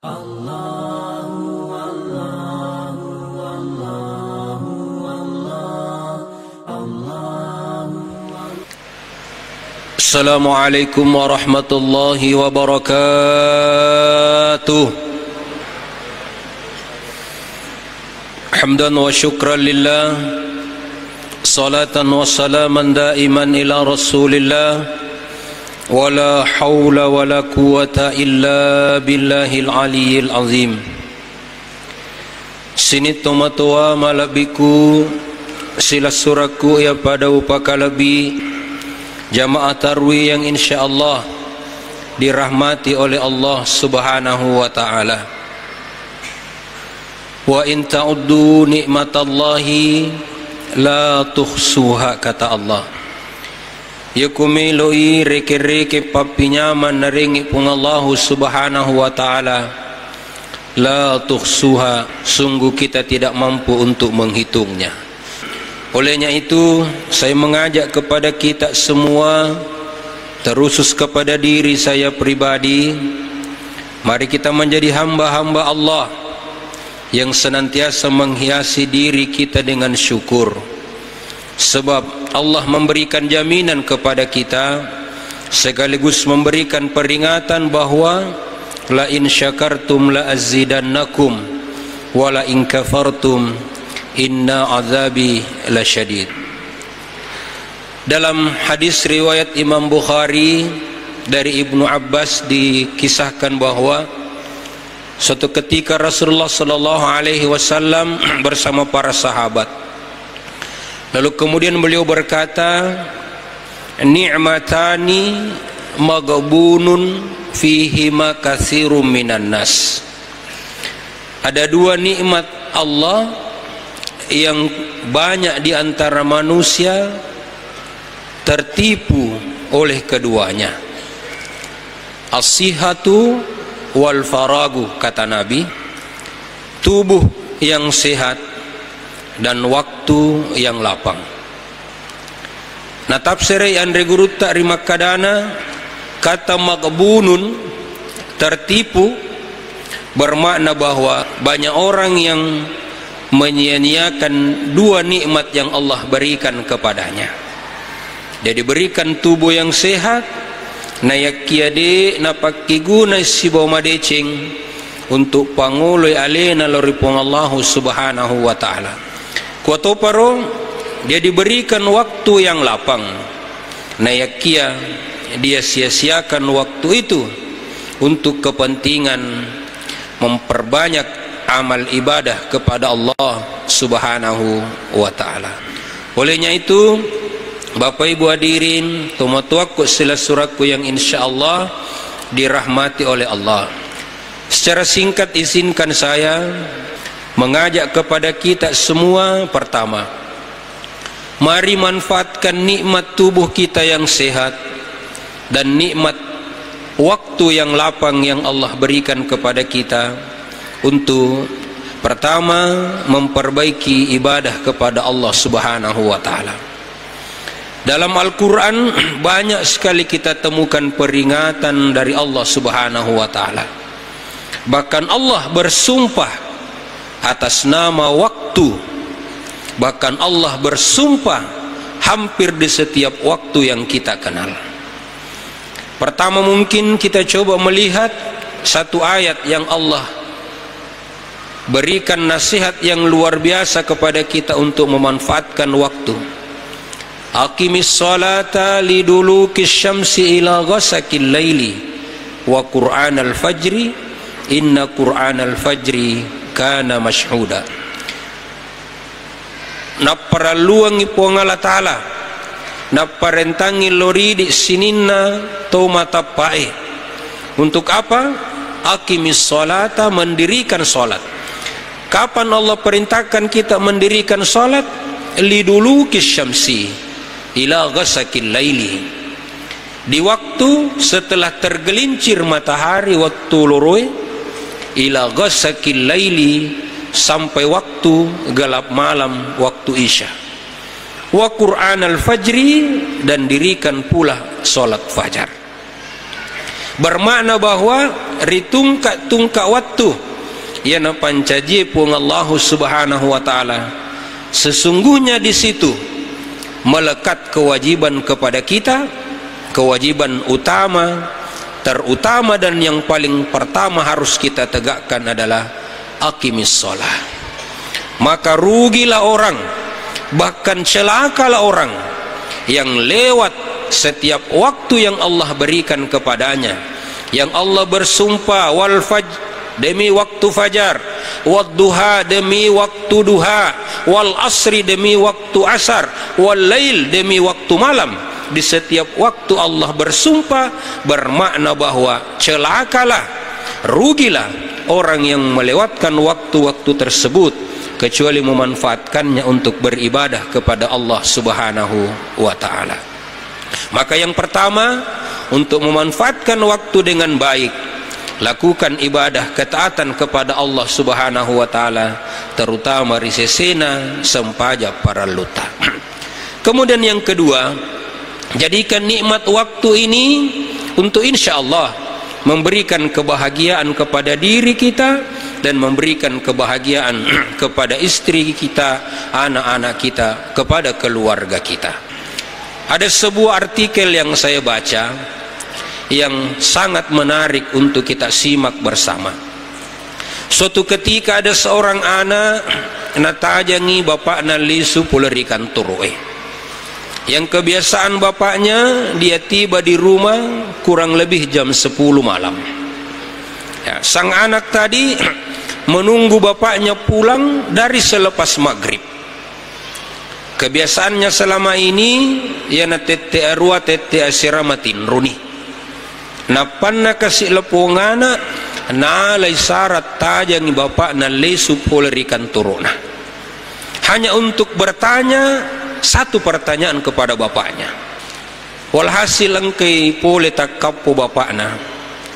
Assalamualaikum warahmatullahi wabarakatuh. Hamdan wa syukran lillah, salatan wa salaman daiman ila rasulillah, wala hawla wala quwata illa billahil aliyyil azim. Sinit tomatua malabiku sila suraku ya pada upakalabi jamaah tarwih yang insyaallah dirahmati oleh Allah subhanahu wa ta'ala. Wa in ta'uddu ni'matallahi la tuhsuha, kata Allah. Yakumiloi reke-reke papinyaman naringi pung Allah subhanahu wa ta'ala, la tuhsuha, sungguh kita tidak mampu untuk menghitungnya. Olehnya itu saya mengajak kepada kita semua, terusus kepada diri saya pribadi, mari kita menjadi hamba-hamba Allah yang senantiasa menghiasi diri kita dengan syukur. Sebab Allah memberikan jaminan kepada kita sekaligus memberikan peringatan bahwa la in syakartum la azidannakum wa la in kafartum inna azabi lasyadid. Dalam hadis riwayat Imam Bukhari dari Ibnu Abbas dikisahkan bahwa suatu ketika Rasulullah sallallahu alaihi wasallam bersama para sahabat, lalu kemudian beliau berkata, ni'matani maghbunun fihima katsirum minan nas. Ada dua nikmat Allah yang banyak di antara manusia tertipu oleh keduanya. As-sihhatu wal faragu, kata Nabi, tubuh yang sehat dan waktu yang lapang. Nah, tafsir Andre Guru Rimakadana, kata maghbunun, tertipu, bermakna bahwa banyak orang yang menyia-nyiakan dua nikmat yang Allah berikan kepadanya. Dia diberikan tubuh yang sehat, nayakiade napakiguna sibaw madecing untuk panguloy alena loripong Allah subhanahu wa ta'ala. Kuato paro, dia diberikan waktu yang lapang, nayakia dia sia-siakan waktu itu untuk kepentingan memperbanyak amal ibadah kepada Allah subhanahu wa ta'ala. Olehnya itu, Bapak Ibu hadirin, tumatuaku sila suratku yang insyaallah dirahmati oleh Allah. Secara singkat izinkan saya mengajak kepada kita semua, pertama, mari manfaatkan nikmat tubuh kita yang sehat dan nikmat waktu yang lapang yang Allah berikan kepada kita untuk pertama memperbaiki ibadah kepada Allah subhanahu wa ta'ala. Dalam Al-Quran banyak sekali kita temukan peringatan dari Allah subhanahu wa ta'ala. Bahkan Allah bersumpah atas nama waktu. Bahkan Allah bersumpah hampir di setiap waktu yang kita kenal. Pertama, mungkin kita coba melihat satu ayat yang Allah berikan nasihat yang luar biasa kepada kita untuk memanfaatkan waktu. Aqimis salata lidulukis syamsi ila ghasakil laili wa qur'anal fajri inna qur'anal fajri kana mashhuda. Naparaluangi po ng Allah Ta'ala, naparentangi lori di sininna to matapae. Untuk apa? Aqimis salata, mendirikan salat. Kapan Allah perintahkan kita mendirikan salat? Lidulukis syamsi ila ghasakil laili, di waktu setelah tergelincir matahari waktu loroi, ila ghasakil laili, sampai waktu gelap malam waktu isya. Wa qur'anal fajri, dan dirikan pula salat fajar. bermakna bahwa ritungka waktu yana pancaji pun Allah Subhanahu wa taala. Sesungguhnya di situ melekat kewajiban kepada kita, kewajiban utama, terutama dan yang paling pertama harus kita tegakkan adalah aqimis shalah. Maka rugilah orang, bahkan celakalah orang yang lewat setiap waktu yang Allah berikan kepadanya, yang Allah bersumpah wal fajr demi waktu fajar, wad duha demi waktu duha, wal asri demi waktu asar, wal lail demi waktu malam. Di setiap waktu Allah bersumpah, bermakna bahwa celakalah, rugilah orang yang melewatkan waktu-waktu tersebut kecuali memanfaatkannya untuk beribadah kepada Allah Subhanahu wa taala. Maka yang pertama, untuk memanfaatkan waktu dengan baik, lakukan ibadah ketaatan kepada Allah Subhanahu wa taala, terutama risesena sempaja para luta. Kemudian yang kedua, jadikan nikmat waktu ini untuk insyaallah memberikan kebahagiaan kepada diri kita dan memberikan kebahagiaan kepada istri kita, anak-anak kita, kepada keluarga kita. Ada sebuah artikel yang saya baca yang sangat menarik untuk kita simak bersama. Suatu ketika ada seorang anak natajangi bapaknya lisu pulerikan turue. Yang kebiasaan bapaknya, dia tiba di rumah kurang lebih jam 10 malam. Ya, sang anak tadi menunggu bapaknya pulang dari selepas maghrib. Kebiasaannya selama ini yana tete arua tete asiramatin runi. Napanna kasih lepongana na lai syarat tajang bapakna lesu polerikan turuna. Hanya untuk bertanya satu pertanyaan kepada bapaknya. Walhasil engkei pole takapo bapakna,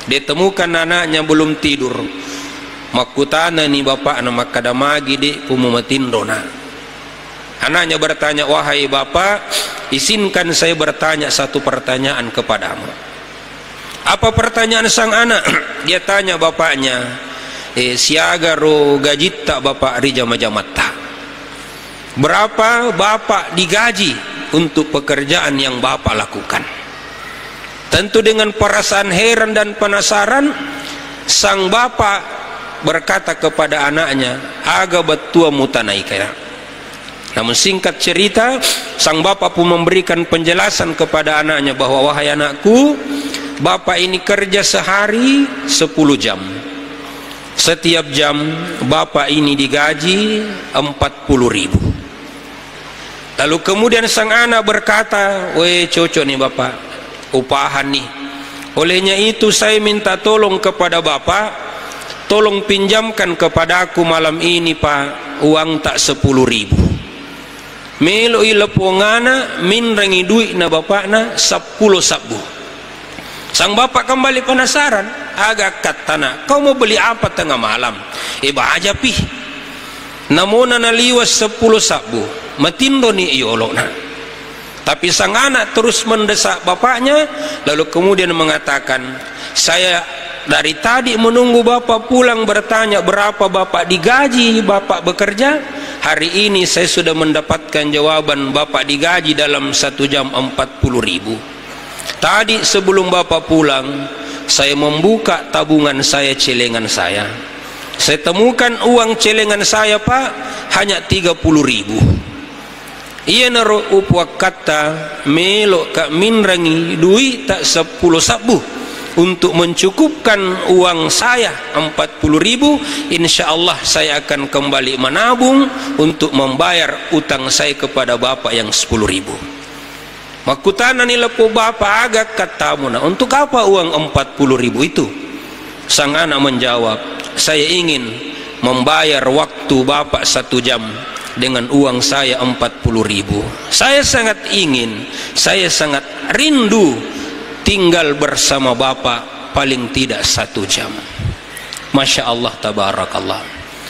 ditemukan anaknya belum tidur. Makutana ni bapakna makadamagi de pumumatindona. Anaknya bertanya, wahai bapak, izinkan saya bertanya satu pertanyaan kepadamu. Apa pertanyaan sang anak? Dia tanya bapaknya, siaga ro gajita bapak rijama-jamata. Berapa bapak digaji untuk pekerjaan yang bapak lakukan? Tentu dengan perasaan heran dan penasaran, sang bapak berkata kepada anaknya, aga betua mutanaikaya. Namun singkat cerita, sang bapak pun memberikan penjelasan kepada anaknya bahwa, wahai anakku, bapak ini kerja sehari 10 jam. Setiap jam bapak ini digaji 40.000. Lalu kemudian sang anak berkata, weh cocok nih bapak, upahan nih. Olehnya itu saya minta tolong kepada bapak, tolong pinjamkan kepada aku malam ini pak, uang tak 10.000. Melo ilepongana min rangi duit na bapak na 10 sabu. Sang bapak kembali penasaran, agak katana, kau mau beli apa tengah malam? Aja pi. Namun naliwas 10 sabu, matindo ni iolona. Tapi sang anak terus mendesak bapaknya, lalu kemudian mengatakan, saya dari tadi menunggu bapak pulang bertanya berapa bapak digaji bapak bekerja. Hari ini saya sudah mendapatkan jawaban, bapak digaji dalam 1 jam 40.000. Tadi sebelum bapak pulang, saya membuka tabungan saya, celengan saya. Saya temukan uang celengan saya pak hanya 30.000. Ia naro upwak kata melo kak minrangi duit tak 10 sabu untuk mencukupkan uang saya 40.000. insyaallah saya akan kembali menabung untuk membayar utang saya kepada bapak yang 10.000. Makutana nila po bapak agak katamuna, untuk apa uang 40.000 itu? Sang anak menjawab, saya ingin membayar waktu bapak 1 jam dengan uang saya 40.000. Saya sangat ingin, saya sangat rindu tinggal bersama bapak paling tidak 1 jam. Masya Allah, tabarakallah.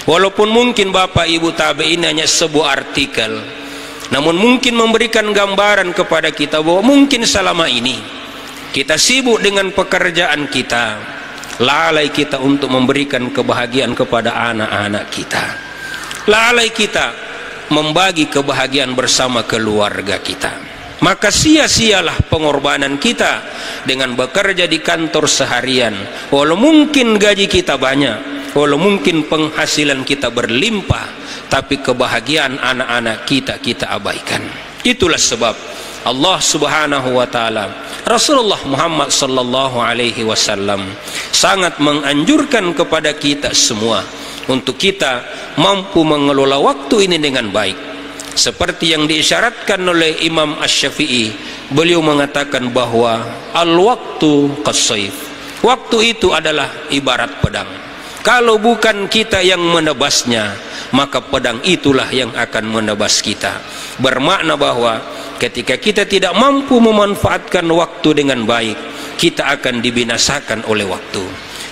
Walaupun mungkin bapak ibu tabi'in hanya sebuah artikel, namun mungkin memberikan gambaran kepada kita bahwa mungkin selama ini Kita sibuk dengan pekerjaan kita, lalai kita untuk memberikan kebahagiaan kepada anak-anak kita, lalai kita membagi kebahagiaan bersama keluarga kita. Maka sia-sialah pengorbanan kita dengan bekerja di kantor seharian. Walau mungkin gaji kita banyak, walau mungkin penghasilan kita berlimpah, tapi kebahagiaan anak-anak kita abaikan. Itulah sebab Allah Subhanahu wa taala, Rasulullah Muhammad sallallahu alaihi wasallam sangat menganjurkan kepada kita semua untuk kita mampu mengelola waktu ini dengan baik. Seperti yang diisyaratkan oleh Imam Asy-Syafi'i, beliau mengatakan bahwa al-waktu kas-sayf. Waktu itu adalah ibarat pedang. Kalau bukan kita yang menebasnya, maka pedang itulah yang akan menebas kita. Bermakna bahwa ketika kita tidak mampu memanfaatkan waktu dengan baik, kita akan dibinasakan oleh waktu.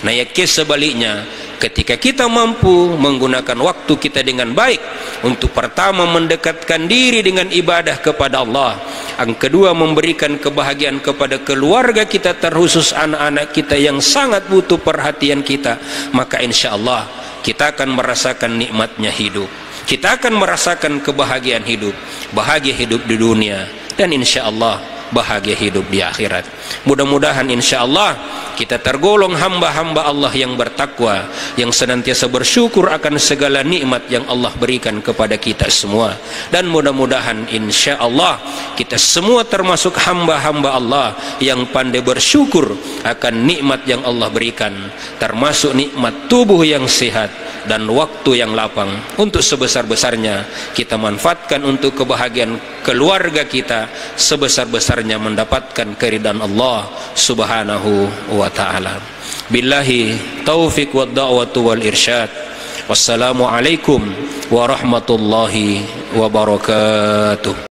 Nah, ya sebaliknya, ketika kita mampu menggunakan waktu kita dengan baik untuk pertama mendekatkan diri dengan ibadah kepada Allah, yang kedua memberikan kebahagiaan kepada keluarga kita, terkhusus anak-anak kita yang sangat butuh perhatian kita, maka insya Allah kita akan merasakan nikmatnya hidup. Kita akan merasakan kebahagiaan hidup, bahagia hidup di dunia, dan insya Allah bahagia hidup di akhirat. Mudah-mudahan insya Allah kita tergolong hamba-hamba Allah yang bertakwa, yang senantiasa bersyukur akan segala nikmat yang Allah berikan kepada kita semua. Dan mudah-mudahan insya Allah kita semua termasuk hamba-hamba Allah yang pandai bersyukur akan nikmat yang Allah berikan, termasuk nikmat tubuh yang sehat dan waktu yang lapang. Untuk sebesar-besarnya kita manfaatkan untuk kebahagiaan keluarga kita, sebesar-besarnya mendapatkan keridhaan Allah Subhanahu wa ta'ala. Billahi taufiq wa da'watu wal irsyad. Wassalamualaikum warahmatullahi wabarakatuh.